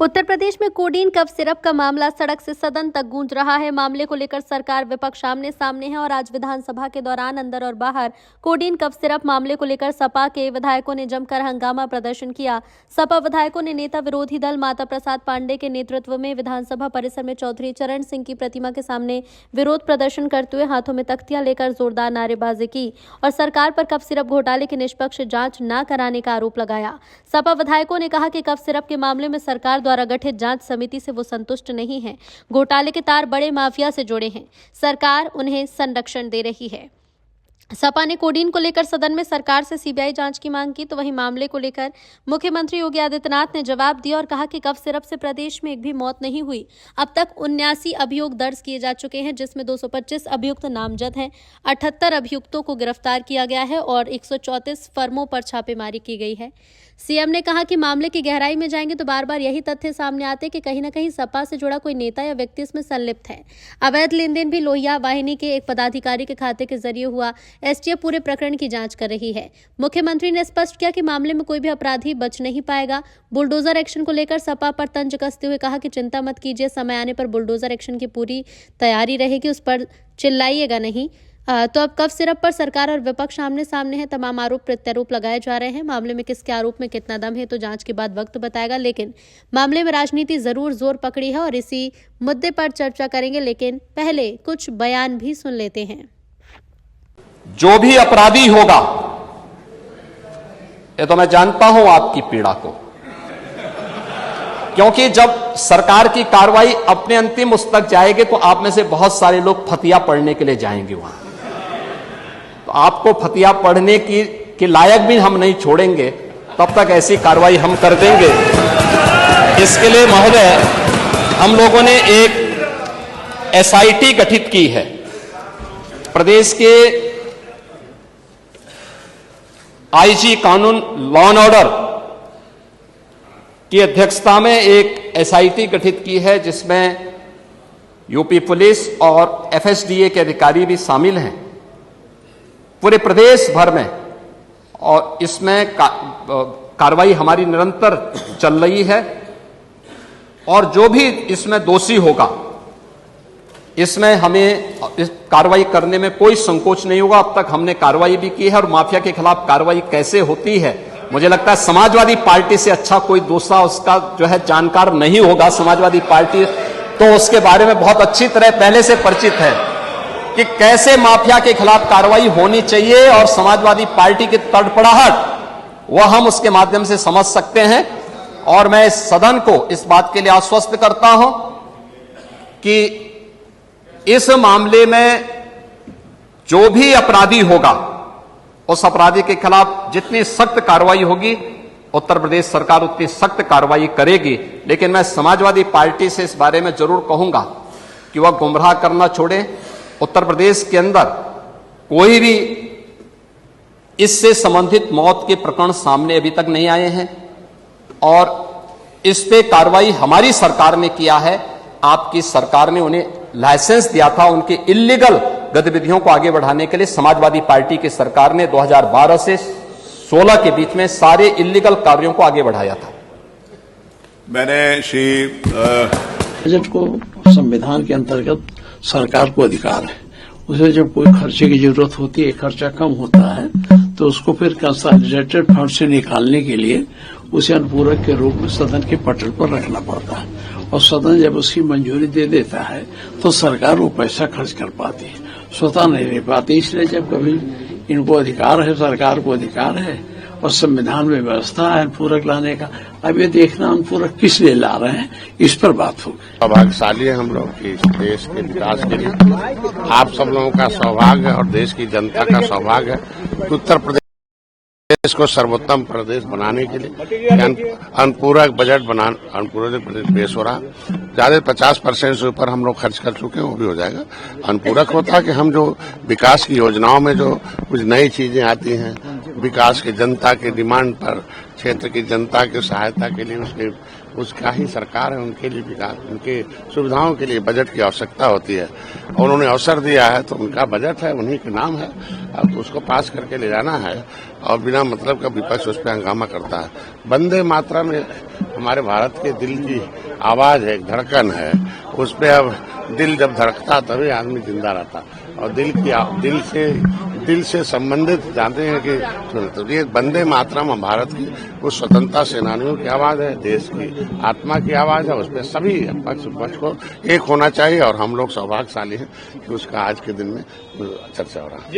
उत्तर प्रदेश में codeine cough syrup का मामला सड़क से सदन तक गूंज रहा है। मामले को लेकर सरकार विपक्ष आमने सामने है और आज विधानसभा के दौरान अंदर और बाहर कोडीन कफ सिरप मामले को लेकर सपा के विधायकों ने जमकर हंगामा प्रदर्शन किया। सपा विधायकों ने नेता विरोधी दल माता प्रसाद पांडे के नेतृत्व में विधानसभा परिसर में चौधरी चरण सिंह की प्रतिमा के सामने विरोध प्रदर्शन करते हुए हाथों में तख्तियां लेकर जोरदार नारेबाजी की और सरकार पर कफ सिरप घोटाले की निष्पक्ष जांच न कराने का आरोप लगाया। सपा विधायकों ने कहा कि कफ सिरप के मामले में सरकार द्वारा गठित जांच समिति से वो संतुष्ट नहीं है। घोटाले के तार बड़े माफिया से जुड़े हैं, सरकार उन्हें संरक्षण दे रही है। सपा ने कोडीन को लेकर सदन में सरकार से सीबीआई जांच की मांग की, तो वहीं मामले को लेकर मुख्यमंत्री योगी आदित्यनाथ ने जवाब दिया और कहा कि कफ सिरप से प्रदेश में एक भी मौत नहीं हुई। अब तक 79 अभियोग दर्ज किए जा चुके हैं, जिसमें 225 अभियुक्त नामजद हैं, 78 अभियुक्तों को गिरफ्तार किया गया है और 134 फर्मों पर छापेमारी की गई है। सीएम ने कहा कि मामले की गहराई में जाएंगे तो बार बार यही तथ्य सामने आते कि कहीं न कहीं सपा से जुड़ा कोई नेता या व्यक्ति इसमें संलिप्त है। अवैध लेन देन भी लोहिया वाहिनी के एक पदाधिकारी के खाते के जरिए हुआ। एसटीएफ पूरे प्रकरण की जांच कर रही है। मुख्यमंत्री ने स्पष्ट किया कि मामले में कोई भी अपराधी बच नहीं पाएगा। बुलडोजर एक्शन को लेकर सपा पर तंज कसते हुए कहा कि चिंता मत कीजिए, समय आने पर बुलडोजर एक्शन की पूरी तैयारी रहेगी, उस पर चिल्लाइएगा नहीं। तो अब कफ सिरप पर सरकार और विपक्ष आमने सामने है। तमाम आरोप प्रत्यारोप लगाए जा रहे हैं। मामले में किसके आरोप में कितना दम है तो जांच के बाद वक्त बताएगा, लेकिन मामले में राजनीति जरूर जोर पकड़ी है और इसी मुद्दे पर चर्चा करेंगे। लेकिन पहले कुछ बयान भी सुन लेते हैं। जो भी अपराधी होगा, ये तो मैं जानता हूं आपकी पीड़ा को, क्योंकि जब सरकार की कार्रवाई अपने अंतिम उस तक जाएगी तो आप में से बहुत सारे लोग फतिया पढ़ने के लिए जाएंगे वहां, तो आपको फतिया पढ़ने की लायक भी हम नहीं छोड़ेंगे। तब तक ऐसी कार्रवाई हम कर देंगे। इसके लिए महोदय, हम लोगों ने एक एसआईटी गठित की है। प्रदेश के आईजी कानून लॉ एंड ऑर्डर की अध्यक्षता में एक एसआईटी गठित की है, जिसमें यूपी पुलिस और एफएसडीए के अधिकारी भी शामिल हैं पूरे प्रदेश भर में, और इसमें कार्रवाई हमारी निरंतर चल रही है। और जो भी इसमें दोषी होगा, इसमें हमें इस कार्रवाई करने में कोई संकोच नहीं होगा। अब तक हमने कार्रवाई भी की है और माफिया के खिलाफ कार्रवाई कैसे होती है, मुझे लगता है समाजवादी पार्टी से अच्छा कोई दूसरा उसका जो है जानकार नहीं होगा। समाजवादी पार्टी तो उसके बारे में बहुत अच्छी तरह पहले से परिचित है कि कैसे माफिया के खिलाफ कार्रवाई होनी चाहिए, और समाजवादी पार्टी की तड़पड़ाहट वह हम उसके माध्यम से समझ सकते हैं। और मैं इस सदन को इस बात के लिए आश्वस्त करता हूं कि इस मामले में जो भी अपराधी होगा, उस अपराधी के खिलाफ जितनी सख्त कार्रवाई होगी, उत्तर प्रदेश सरकार उतनी सख्त कार्रवाई करेगी। लेकिन मैं समाजवादी पार्टी से इस बारे में जरूर कहूंगा कि वह गुमराह करना छोड़े। उत्तर प्रदेश के अंदर कोई भी इससे संबंधित मौत के प्रकरण सामने अभी तक नहीं आए हैं, और इस पे कार्रवाई हमारी सरकार ने किया है। आपकी सरकार ने उन्हें लाइसेंस दिया था उनके इल्लीगल गतिविधियों को आगे बढ़ाने के लिए। समाजवादी पार्टी की सरकार ने 2012 से 16 के बीच में सारे इल्लीगल कार्यों को आगे बढ़ाया था। मैंने श्री बजट को संविधान के अंतर्गत सरकार को अधिकार है, उसे जब कोई खर्चे की जरूरत होती है, खर्चा कम होता है, तो उसको फिर कंसोलिडेटेड फंड से निकालने के लिए उसे अनुपूरक के रूप में सदन के पटल पर रखना पड़ता है, और सदन जब उसकी मंजूरी दे देता है तो सरकार वो पैसा खर्च कर पाती है, स्वतः नहीं ले पाती। इसलिए जब कभी इनको अधिकार है, सरकार को अधिकार है, और संविधान में व्यवस्था है अनुपूरक लाने का, अब ये देखना अनुपूरक किस लिए ला रहे हैं, इस पर बात होगी। सौभाग्यशाली है हम लोग कि देश के विकास के लिए आप सब लोगों का सौभाग्य है और देश की जनता का सौभाग्य है कि उत्तर प्रदेश को सर्वोत्तम प्रदेश बनाने के लिए अनुपूरक बजट अनुपूरक बजट पेश हो रहा। ज्यादा 50% से ऊपर हम लोग खर्च कर चुके हैं, वो भी हो जाएगा। अनुपूरक होता है कि हम जो विकास की योजनाओं में जो कुछ नई चीजें आती हैं, विकास की जनता की डिमांड पर, क्षेत्र की जनता की सहायता के लिए उसके उसका ही सरकार है, उनके लिए विकास, उनके सुविधाओं के लिए बजट की आवश्यकता होती है और उन्होंने अवसर दिया है तो उनका बजट है, उन्हीं के नाम है। अब उसको पास करके ले जाना है और बिना मतलब का विपक्ष उस पर हंगामा करता है। वंदे मातरम हमारे भारत के दिल की आवाज है, एक धड़कन है, उस पर अब दिल जब धड़कता तभी आदमी जिंदा रहता और दिल से संबंधित जानते हैं कि तो ये वंदे मातरम हम भारत की उस स्वतंत्रता सेनानियों की आवाज है, देश की आत्मा की आवाज है। उस पर सभी पक्ष विपक्ष को एक होना चाहिए और हम लोग सौभाग्यशाली हैं कि उसका आज के दिन में चर्चा हो रहा है।